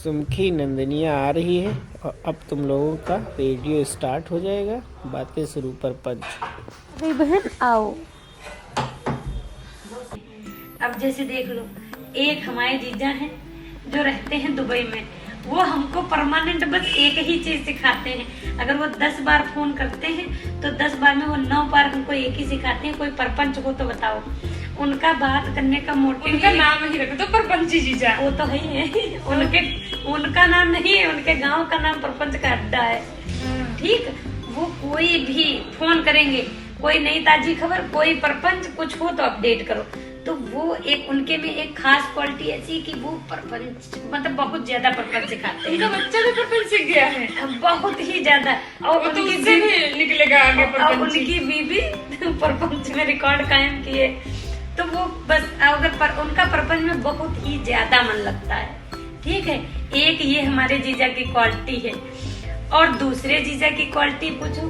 सुमखी नंदनिया आ रही है और अब तुम लोगों का रेडियो स्टार्ट हो जाएगा। बातें शुरू पर पंच। अरे बहन आओ। अब जैसे देख लो, एक हमारे जीजा हैं जो रहते हैं दुबई में, वो हमको परमानेंट बस एक ही चीज सिखाते हैं। अगर वो 10 बार फोन करते हैं तो 10 बार में वो 9 बार हमको एक ही सिखाते हैं, कोई परपंच हो तो बताओ। उनका बात करने का मोटिव, उनका नाम ही रख दो परपंची जीजा। वो तो है ही है। उनका नाम नहीं है, उनके गांव का नाम परपंच का अड्डा है। ठीक, वो कोई भी फोन करेंगे, कोई नई ताजी खबर, कोई परपंच, कुछ हो तो अपडेट करो। तो वो एक उनके में एक खास क्वालिटी ऐसी कि वो परपंच मतलब बहुत ज्यादा परपंच सिखाते हैं। उनका बच्चा भी परपंच सीख गया है, बहुत ही ज्यादा। और तो उससे भी निकलेगा आगे परपंच। उनकी बीबी परपंच में रिकॉर्ड कायम किए। तो वो बस अगर उनका परपंच में बहुत ही ज्यादा मन लगता है। ठीक है, एक ये हमारे जीजा की क्वालिटी है। और दूसरे जीजा की क्वालिटी पूछो,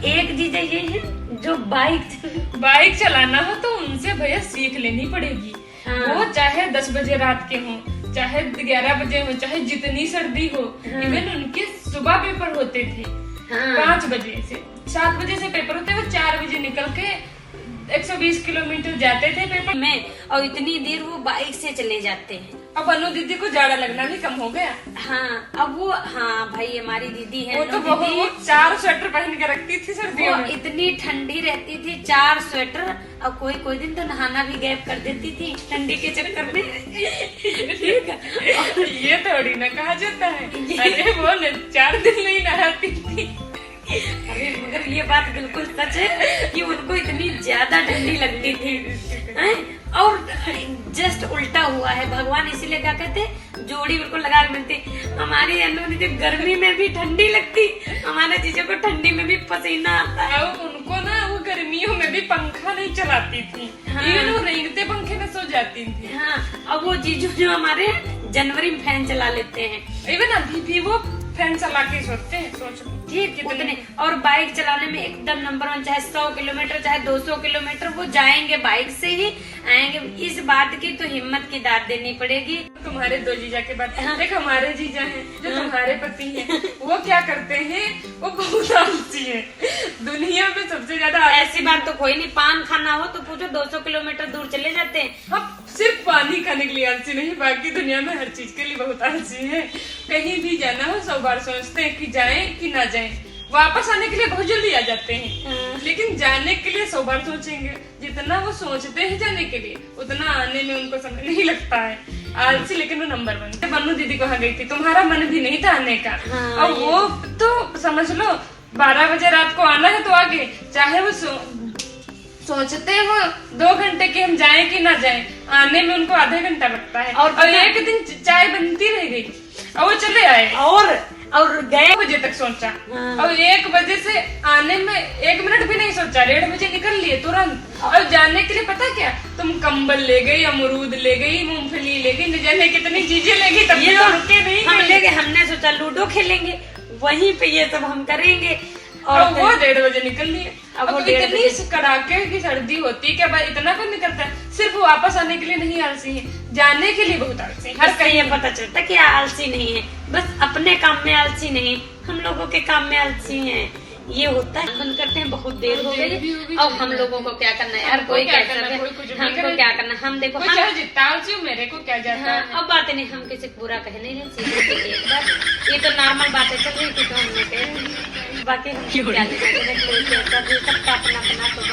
एक जीजा ये है जो बाइक चलाना हो तो उनसे भैया सीख लेनी पड़ेगी। हाँ। वो चाहे 10 बजे रात के हो, चाहे 11 बजे हो, चाहे जितनी सर्दी हो। हाँ। इवन उनके सुबह पेपर होते थे। हाँ। 5 बजे से 7 बजे से पेपर होते, वो 4 बजे निकल के 120 किलोमीटर जाते थे पेपर में, और इतनी देर वो बाइक से चले जाते हैं। अब अनु दीदी को जाड़ा लगना भी कम हो गया। हाँ, अब वो, हाँ भाई हमारी दीदी है, वो तो बहुत, वो 4 स्वेटर पहन के रखती थी सर्दियों में। इतनी ठंडी रहती थी, 4 स्वेटर। और कोई दिन तो नहाना भी गैप कर देती थी ठंडी के चक्कर में। ठीक है, ये थोड़ी ना कहा जाता है। अरे वो 4 दिन नहीं नहाती थी। अरे मगर ये बात बिल्कुल सच है कि उनको इतनी ज्यादा ठंडी लगती थी। और जस्ट उल्टा हुआ है, भगवान इसीलिए क्या कहते, जोड़ी बिल्कुल लगा के मिलती। हमारी अनुमति गर्मी में भी ठंडी लगती, हमारे जीजा को ठंडी में भी पसीना आता है। उनको ना वो गर्मियों में भी पंखा नहीं चलाती थी। हाँ। इवन वो रेंगते पंखे में सो जाती थी। हाँ, अब वो जीजू जो हमारे जनवरी में फैन चला लेते हैं। इवन अभी भी वो फैन चला के सोते हैं। सोच ठीक, उतने। और बाइक चलाने में एकदम नंबर 1, चाहे 100 किलोमीटर चाहे 200 किलोमीटर वो जाएंगे, बाइक से ही आएंगे। इस बात की तो हिम्मत की दाद देनी पड़ेगी। तुम्हारे 2 जीजा के बाद हाँ। एक हमारे जीजा हैं जो तुम्हारे पति हैं। वो क्या करते हैं, वो बहुत आलसी है। दुनिया में सबसे ज्यादा ऐसी बात तो कोई नहीं, पान खाना हो तो पूछो 200 किलोमीटर दूर चले जाते हैं। हम सिर्फ पानी खाने के लिए आलसी नहीं, बाकी दुनिया में हर चीज के लिए बहुत आलसी है। कहीं भी जाना हो 100 बार सोचते हैं कि जाएं कि ना जाएं। वापस आने के लिए बहुत जल्दी आ जाते हैं, लेकिन जाने के लिए 100 बार सोचेंगे। जितना वो सोचते हैं जाने के लिए, उतना आने में उनको समय नहीं लगता है। आलसी लेकिन वो नंबर 1। बन्नू दीदी को गई थी, तुम्हारा मन भी नहीं था आने का। और वो तो समझ लो 12 बजे रात को आना है तो आगे, चाहे वो सोचते हो 2 घंटे की हम जाएं कि ना जाएं, आने में उनको आधा घंटा लगता है। और एक दिन चाय बनती रह गई और वो चले आए और गए बजे तक सोचा। हाँ। और 1 बजे से आने में 1 मिनट भी नहीं सोचा, 1:30 बजे निकल लिए तुरंत। और जाने के लिए पता क्या, तुम कंबल ले गई, अमरूद ले गई, मूंगफली ले गई, न जाने कितनी चीजें ले गई। तब ये तो तो रुके नहीं हम गई। ले गए, हमने सोचा लूडो खेलेंगे, वहीं पे ये सब हम करेंगे। और वो 1:30 बजे निकल लिए। अब वो अब 1:30 इतनी कड़ाके की सर्दी होती है, क्या भाई इतना कौन निकलता है। सिर्फ वापस आने के लिए नहीं आलसी है, जाने के लिए बहुत आलसी है। हर कहीं ये पता चलता कि आलसी नहीं है, बस अपने काम में आलसी नहीं, हम लोगों के काम में आलसी हैं। ये होता है। बंद करते हैं, बहुत देर हो गई। अब हम लोगों को क्या करना है यार, कोई क्या करना है, हमको क्या करना, हम देखो हम जितना आलसी हूँ मेरे को क्या जाता है। अब बातें नहीं, हम किसी को बुरा कह नहीं रहे, सीधे एक बार ये तो नॉर्मल बातें चल रही थी तो हमने कह, बाकी हम क्या सबका अपना अपना।